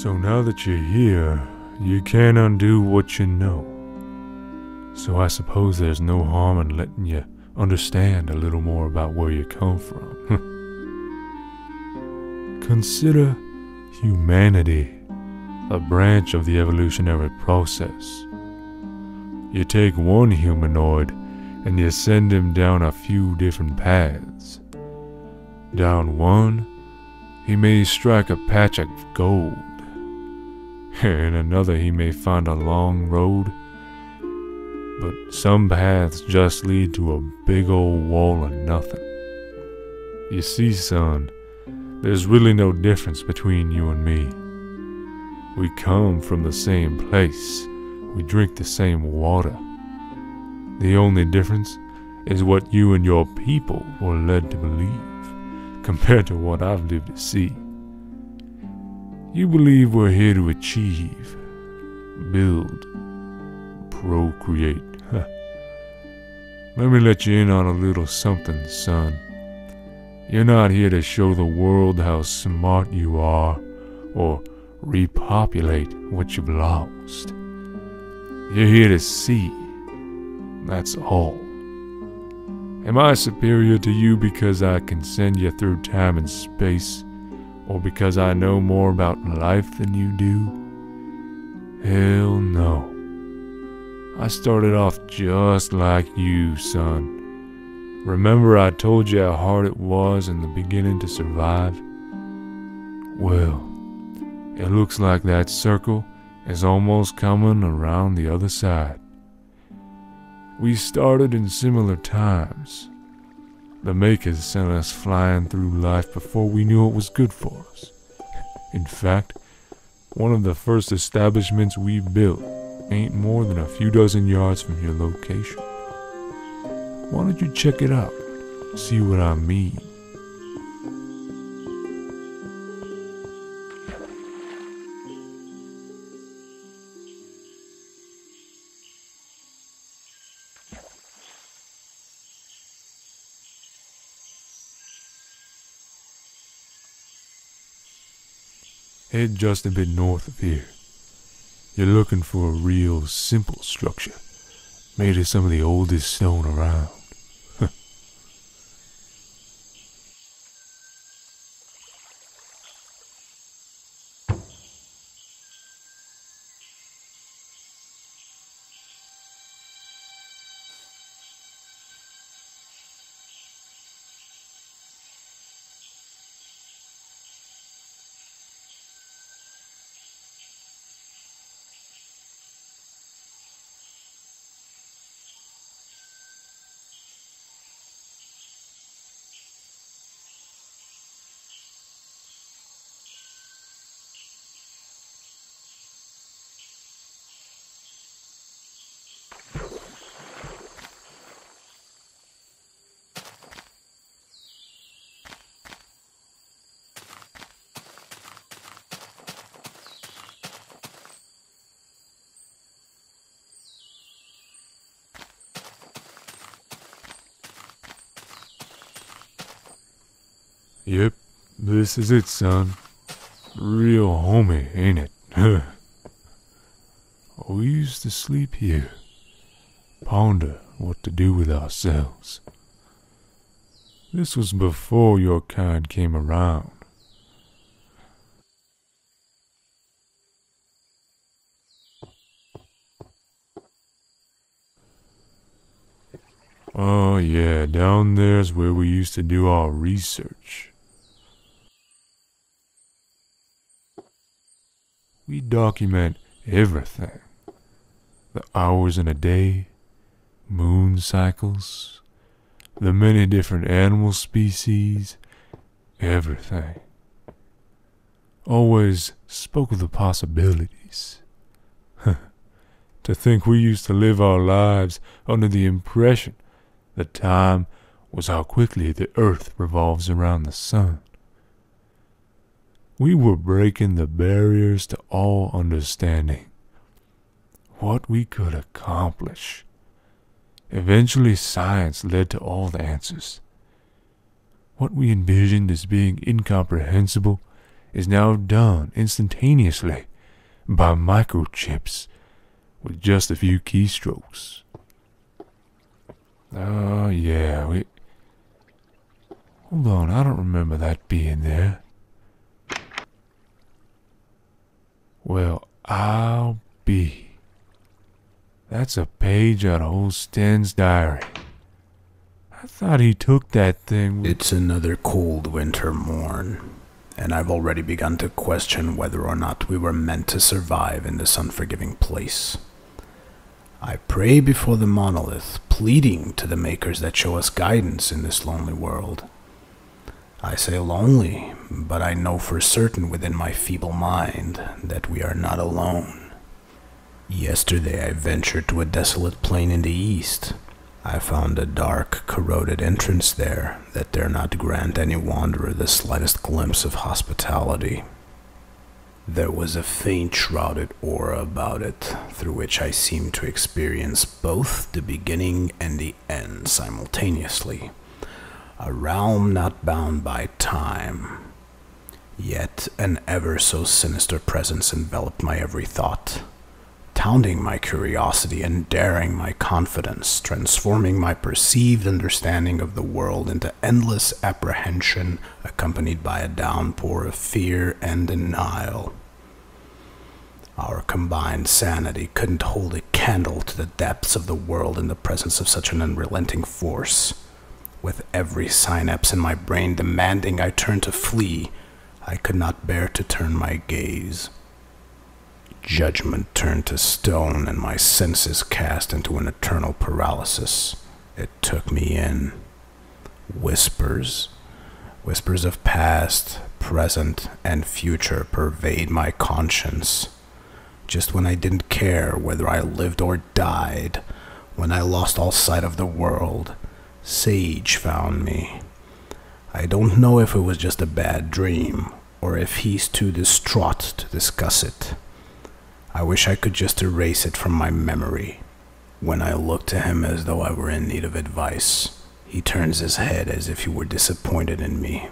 So now that you're here, you can't undo what you know. So I suppose there's no harm in letting you understand a little more about where you come from. Consider humanity a branch of the evolutionary process. You take one humanoid and you send him down a few different paths. Down one, he may strike a patch of gold. In another, he may find a long road. But some paths just lead to a big old wall of nothing. You see, son, there's really no difference between you and me. We come from the same place. We drink the same water. The only difference is what you and your people were led to believe, compared to what I've lived to see. You believe we're here to achieve, build, procreate. Let me let you in on a little something, son. You're not here to show the world how smart you are, or repopulate what you've lost. You're here to see. That's all. Am I superior to you because I can send you through time and space, or because I know more about life than you do? Hell no. I started off just like you, son. Remember I told you how hard it was in the beginning to survive? Well, it looks like that circle is almost coming around the other side. We started in similar times. The Makers sent us flying through life before we knew it was good for us. In fact, one of the first establishments we built ain't more than a few dozen yards from your location. Why don't you check it out? See what I mean? Head just a bit north of here. You're looking for a real simple structure, made of some of the oldest stone around. Yep, this is it, son. Real homey, ain't it? We used to sleep here, ponder what to do with ourselves. This was before your kind came around. Oh yeah, down there's where we used to do our research. We document everything. The hours in a day, moon cycles, the many different animal species, everything. Always spoke of the possibilities. To think we used to live our lives under the impression that time was how quickly the earth revolves around the sun. We were breaking the barriers to all understanding. What we could accomplish. Eventually science led to all the answers. What we envisioned as being incomprehensible is now done instantaneously by microchips with just a few keystrokes. Oh yeah, hold on, I don't remember that being there. Well, I'll be. That's a page out of old Sten's diary. I thought he took that thing with... It's another cold winter morn, and I've already begun to question whether or not we were meant to survive in this unforgiving place. I pray before the monolith, pleading to the makers that show us guidance in this lonely world. I say lonely, but I know for certain within my feeble mind that we are not alone. Yesterday I ventured to a desolate plain in the east. I found a dark, corroded entrance there that dare not grant any wanderer the slightest glimpse of hospitality. There was a faint shrouded aura about it, through which I seemed to experience both the beginning and the end simultaneously. A realm not bound by time. Yet an ever so sinister presence enveloped my every thought, pounding my curiosity and daring my confidence, transforming my perceived understanding of the world into endless apprehension, accompanied by a downpour of fear and denial. Our combined sanity couldn't hold a candle to the depths of the world in the presence of such an unrelenting force. With every synapse in my brain demanding I turn to flee, I could not bear to turn my gaze. Judgment turned to stone and my senses cast into an eternal paralysis. It took me in. Whispers of past, present, and future pervade my conscience. Just when I didn't care whether I lived or died, when I lost all sight of the world, Sage found me. I don't know if it was just a bad dream, or if he's too distraught to discuss it. I wish I could just erase it from my memory. When I look to him as though I were in need of advice, he turns his head as if he were disappointed in me.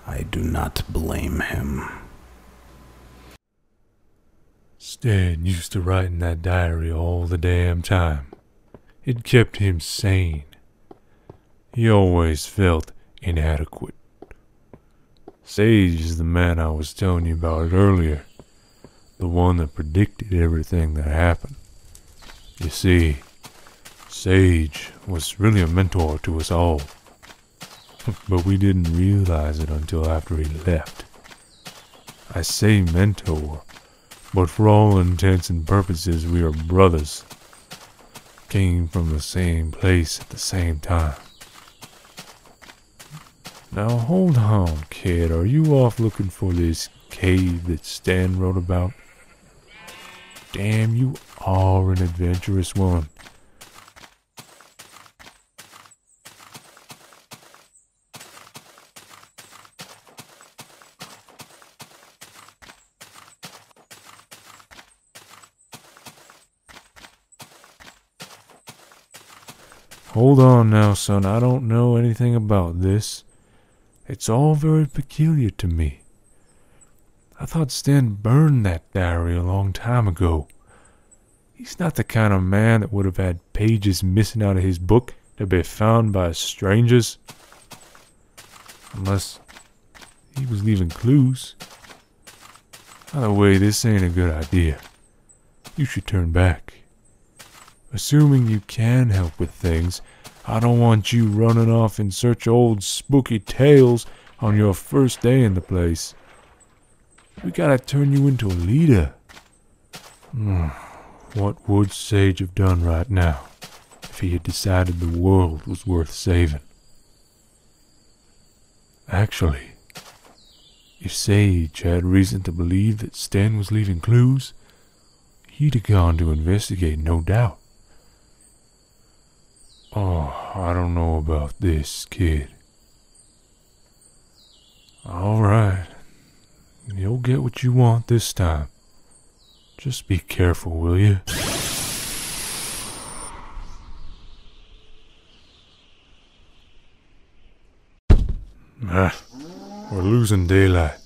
I do not blame him. Stan used to write in that diary all the damn time. It kept him sane. He always felt inadequate. Sage is the man I was telling you about earlier. The one that predicted everything that happened. You see, Sage was really a mentor to us all. But we didn't realize it until after he left. I say mentor, but for all intents and purposes we are brothers. Came from the same place at the same time. Now hold on, kid, are you off looking for this cave that Stan wrote about? Damn, you are an adventurous one. Hold on now, son, I don't know anything about this. It's all very peculiar to me. I thought Sten burned that diary a long time ago. He's not the kind of man that would have had pages missing out of his book to be found by strangers. Unless he was leaving clues. By the way, this ain't a good idea. You should turn back. Assuming you can help with things, I don't want you running off in search of old spooky tales on your first day in the place. We gotta turn you into a leader. What would Sage have done right now if he had decided the world was worth saving? Actually, if Sage had reason to believe that Sten was leaving clues, he'd have gone to investigate, no doubt. Oh, I don't know about this, kid. Alright. You'll get what you want this time. Just be careful, will you? We're losing daylight.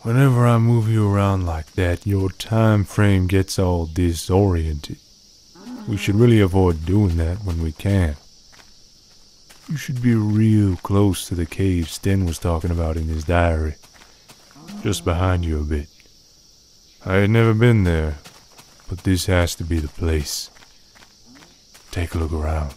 Whenever I move you around like that, your time frame gets all disoriented. We should really avoid doing that when we can. You should be real close to the cave Sten was talking about in his diary. Just behind you a bit. I had never been there, but this has to be the place. Take a look around.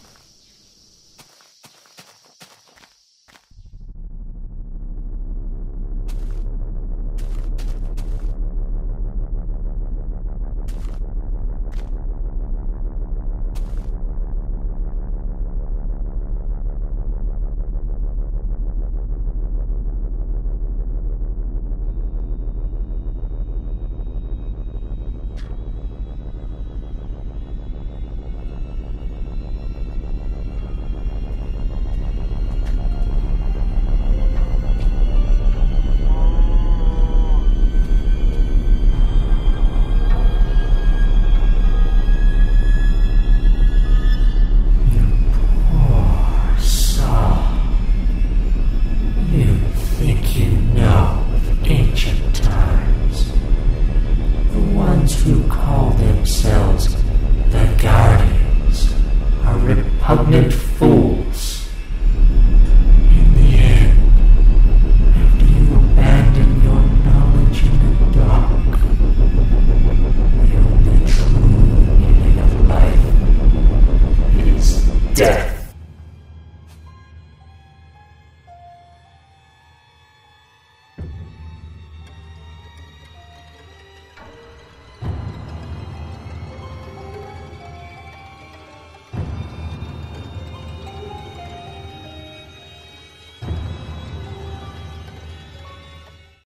Repugnant fools. In the end, after you abandon your knowledge in the dark, the only true meaning of life is death.